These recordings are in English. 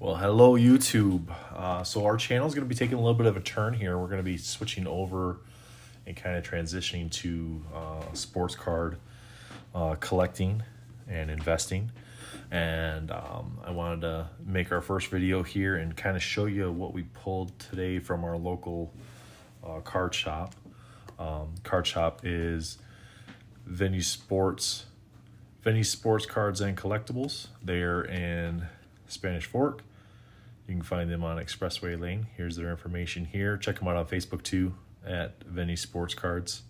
Well, hello YouTube. So our channel is going to be taking a little bit of a turn here. We're going to be switching over and kind of transitioning to sports card collecting and investing. And I wanted to make our first video here and kind of show you what we pulled today from our local card shop. Card shop is Venue Sports Cards and Collectibles. They're in Spanish Fork. You can find them on Expressway Lane. Here's their information here. Check them out on Facebook too at Venue Sports Cards.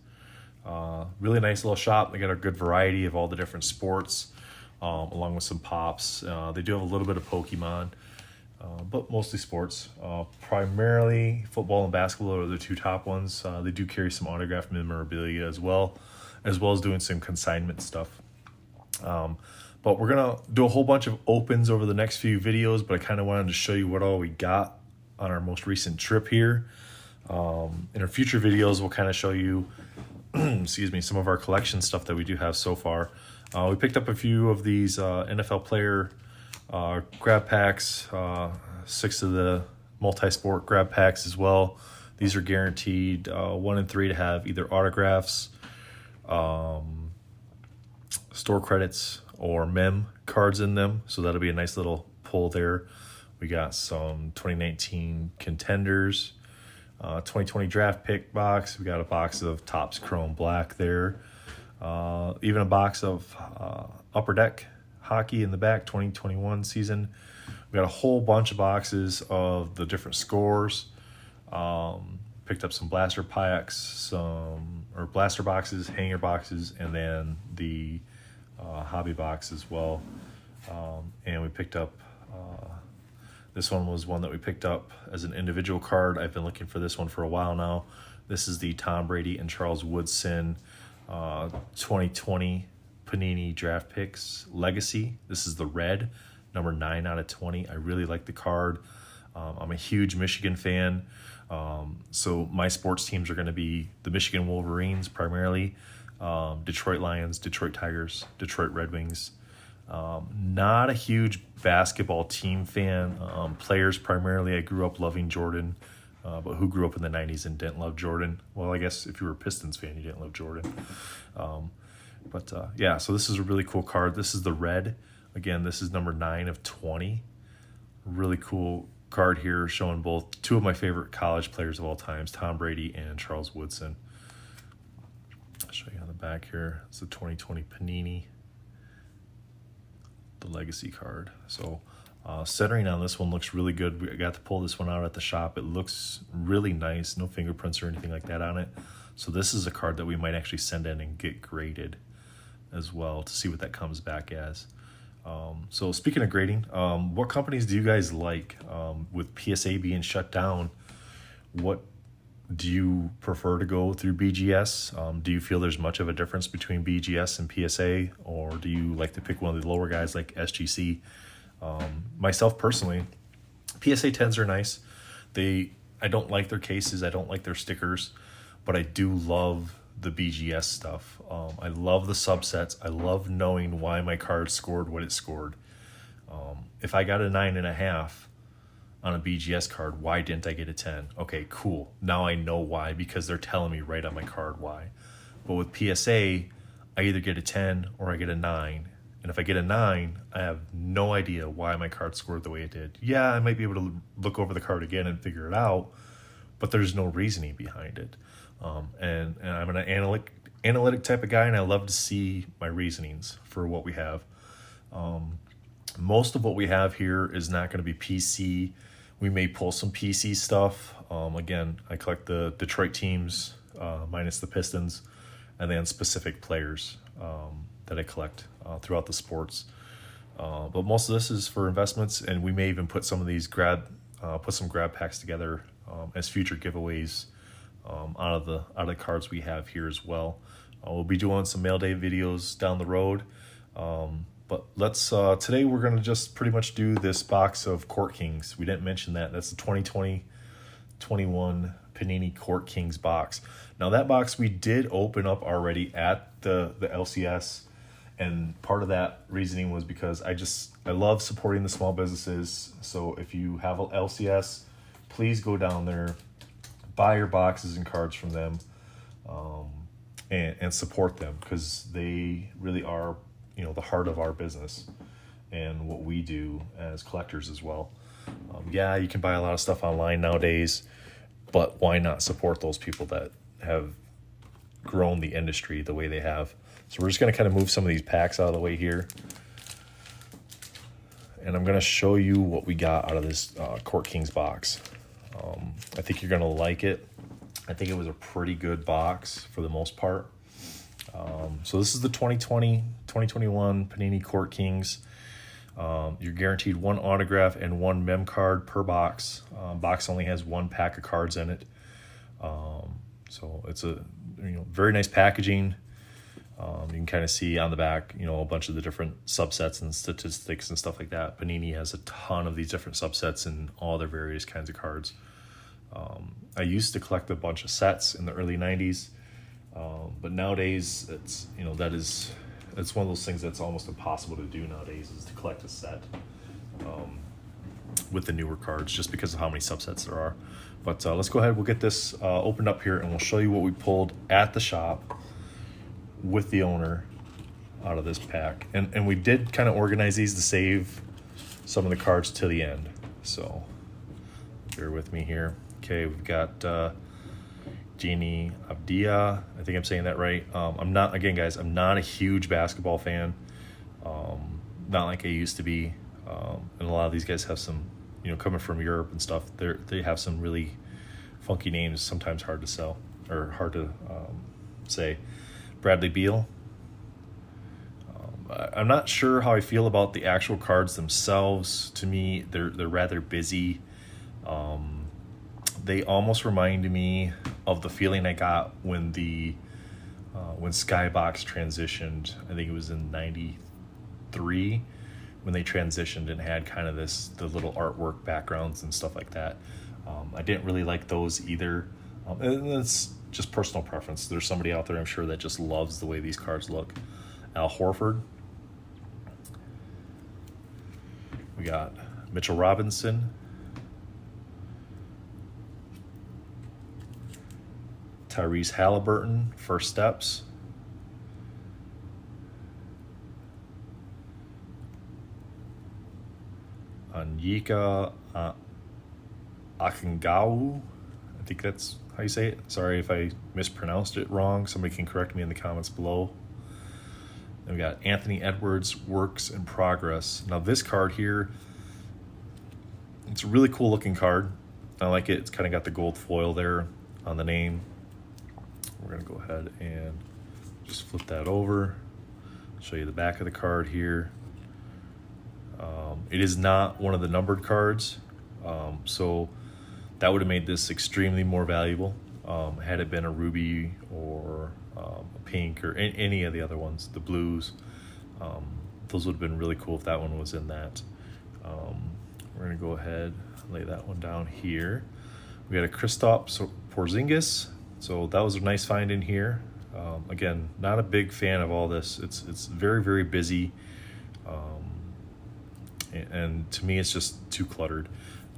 Really nice little shop. They got a good variety of all the different sports, along with some pops. They do have a little bit of Pokemon, but mostly sports. Primarily football and basketball are the two top ones. They do carry some autographed memorabilia as well as doing some consignment stuff. But we're going to do a whole bunch of opens over the next few videos, but I kind of wanted to show you what all we got on our most recent trip here. In our future videos, we'll kind of show you, excuse me, some of our collection stuff that we do have so far. We picked up a few of these NFL player grab packs, 6 of the multi-sport grab packs as well. These are guaranteed 1 and 3 to have either autographs, store credits, or mem cards in them, so that'll be a nice little pull there. We got some 2019 contenders, 2020 draft pick box. We got a box of Topps Chrome Black there, even a box of Upper Deck hockey in the back, 2021 season. We got a whole bunch of boxes of the different scores. Picked up some blaster packs, blaster boxes, hanger boxes, and then the hobby box as well. And we picked up, this one was one that we picked up as an individual card. I've been looking for this one for a while now. This is the Tom Brady and Charles Woodson 2020 Panini Draft Picks Legacy. This is the red, number 9 out of 20. I really like the card. I'm a huge Michigan fan. So my sports teams are going to be the Michigan Wolverines primarily, Detroit Lions, Detroit Tigers, Detroit Red Wings. Not a huge basketball team fan. Players primarily, I grew up loving Jordan, but who grew up in the 90s and didn't love Jordan? Well, I guess if you were a Pistons fan, you didn't love Jordan. Yeah, so this is a really cool card. This is the red. Again, this is number 9 of 20. Really cool card here showing both 2 of my favorite college players of all times, Tom Brady and Charles Woodson. I'll show you on the back here. It's the 2020 Panini, the legacy card. So centering on this one looks really good. We got to pull this one out at the shop. It looks really nice. No fingerprints or anything like that on it. So this is a card that we might actually send in and get graded as well to see what that comes back as. So speaking of grading, what companies do you guys like? With PSA being shut down, what do you prefer to go through BGS? Do you feel there's much of a difference between BGS and PSA, or do you like to pick one of the lower guys like SGC? Myself personally, PSA 10s are nice. I don't like their cases. I don't like their stickers, but I do love the BGS stuff. I love the subsets. I love knowing why my card scored what it scored. If I got a 9.5 on a BGS card, why didn't I get a 10? Okay, cool. Now I know why, because they're telling me right on my card why. But with PSA, I either get a 10 or I get a 9. And if I get a 9, I have no idea why my card scored the way it did. Yeah, I might be able to look over the card again and figure it out, but there's no reasoning behind it. And I'm an analytic type of guy, and I love to see my reasonings for what we have. Most of what we have here is not going to be PC. We may pull some PC stuff. Again, I collect the Detroit teams, minus the Pistons, and then specific players that I collect throughout the sports. But most of this is for investments, and we may even put some of these put some grab packs together as future giveaways out of the cards we have here as well. We'll be doing some mail day videos down the road. But let's today we're going to just pretty much do this box of Court Kings. We didn't mention that. That's the 2020-21 Panini Court Kings box. Now that box we did open up already at the LCS, And part of that reasoning was because I love supporting the small businesses. So if you have a LCS, please go down there, buy your boxes and cards from them, and support them, because they really are, the heart of our business and what we do as collectors as well. Yeah, you can buy a lot of stuff online nowadays, but why not support those people that have grown the industry the way they have? So we're just going to kind of move some of these packs out of the way here. And I'm going to show you what we got out of this Court Kings box. I think you're going to like it. I think it was a pretty good box for the most part. So this is the 2020-2021 Panini Court Kings. You're guaranteed one autograph and one mem card per box. Box only has one pack of cards in it. So it's a very nice packaging. You can kind of see on the back, a bunch of the different subsets and statistics and stuff like that. Panini has a ton of these different subsets and all their various kinds of cards. I used to collect a bunch of sets in the early 90s, but nowadays it's one of those things that's almost impossible to do nowadays, is to collect a set with the newer cards, just because of how many subsets there are. But let's go ahead, we'll get this opened up here, and we'll show you what we pulled at the shop with the owner out of this pack. And we did kind of organize these to save some of the cards to the end, so bear with me here. Okay, we've got Genie Abdia, I think I'm saying that right. I'm not a huge basketball fan, not like I used to be, and a lot of these guys have some, coming from Europe and stuff, they have some really funky names, sometimes hard to sell or hard to say. Bradley Beal. I'm not sure how I feel about the actual cards themselves. To me, they're rather busy. They almost remind me of the feeling I got when when Skybox transitioned. I think it was in '93 when they transitioned and had kind of the little artwork backgrounds and stuff like that. I didn't really like those either. And it's just personal preference. There's somebody out there, I'm sure, that just loves the way these cards look. Al Horford. We got Mitchell Robinson. Tyrese Halliburton, First Steps. Anyika Akingawu. I think that's how you say it. Sorry if I mispronounced it wrong. Somebody can correct me in the comments below. Then we got Anthony Edwards, Works in Progress. Now this card here, it's a really cool looking card. I like it. It's kind of got the gold foil there on the name. We're going to go ahead and just flip that over. Show you the back of the card here. It is not one of the numbered cards, so that would have made this extremely more valuable had it been a ruby or a pink or any of the other ones, the blues. Those would have been really cool if that one was in that. We're going to go ahead and lay that one down here. We got a Kristaps Porzingis, so that was a nice find in here. Again, not a big fan of all this. It's very, very busy, and to me it's just too cluttered.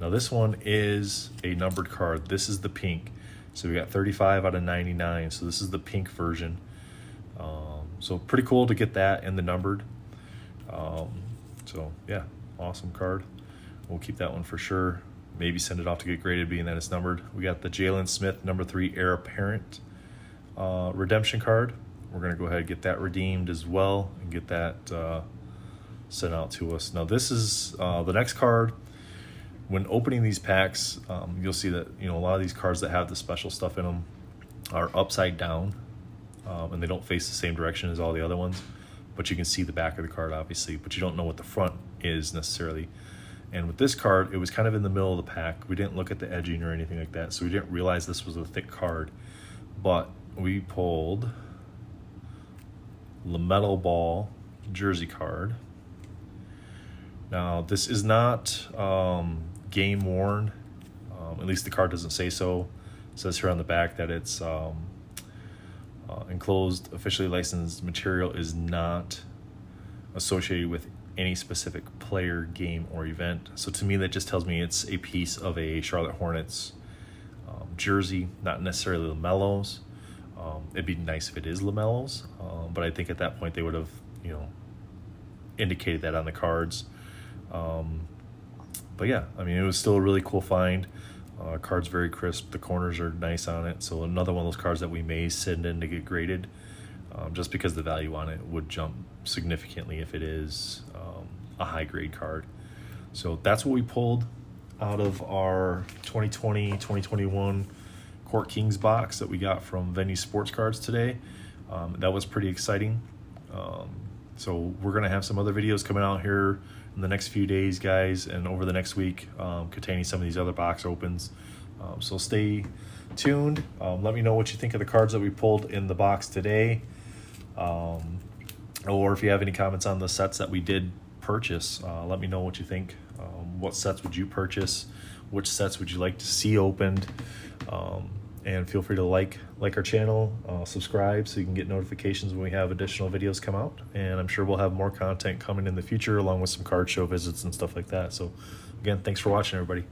Now this one is a numbered card. This is the pink. So we got 35 out of 99. So this is the pink version. So pretty cool to get that in the numbered. So yeah, awesome card. We'll keep that one for sure. Maybe send it off to get graded, being that it's numbered. We got the Jalen Smith number 3 Heir Apparent redemption card. We're going to go ahead and get that redeemed as well and get that sent out to us. Now this is the next card. When opening these packs, you'll see that a lot of these cards that have the special stuff in them are upside down, and they don't face the same direction as all the other ones. But you can see the back of the card, obviously, but you don't know what the front is necessarily. And with this card, it was kind of in the middle of the pack. We didn't look at the edging or anything like that, so we didn't realize this was a thick card. But we pulled LaMelo Ball jersey card. Now, this is not game worn. At least the card doesn't say so. It says here on the back that it's enclosed, officially licensed material is not associated with any specific player, game, or event. So to me, that just tells me it's a piece of a Charlotte Hornets jersey, not necessarily LaMelo's. It'd be nice if it is LaMelo's, but I think at that point they would have, indicated that on the cards. But yeah, I mean, it was still a really cool find. Card's very crisp. The corners are nice on it. So another one of those cards that we may send in to get graded, just because the value on it would jump significantly if it is a high grade card. So that's what we pulled out of our 2020-2021 Court Kings box that we got from Venue Sports Cards today. That was pretty exciting. So we're going to have some other videos coming out here in the next few days, guys, and over the next week, containing some of these other box opens. So stay tuned. Let me know what you think of the cards that we pulled in the box today. Or if you have any comments on the sets that we did purchase, let me know what you think. What sets would you purchase? Which sets would you like to see opened? And feel free to like our channel, subscribe so you can get notifications when we have additional videos come out. And I'm sure we'll have more content coming in the future, along with some card show visits and stuff like that. So again, thanks for watching, everybody.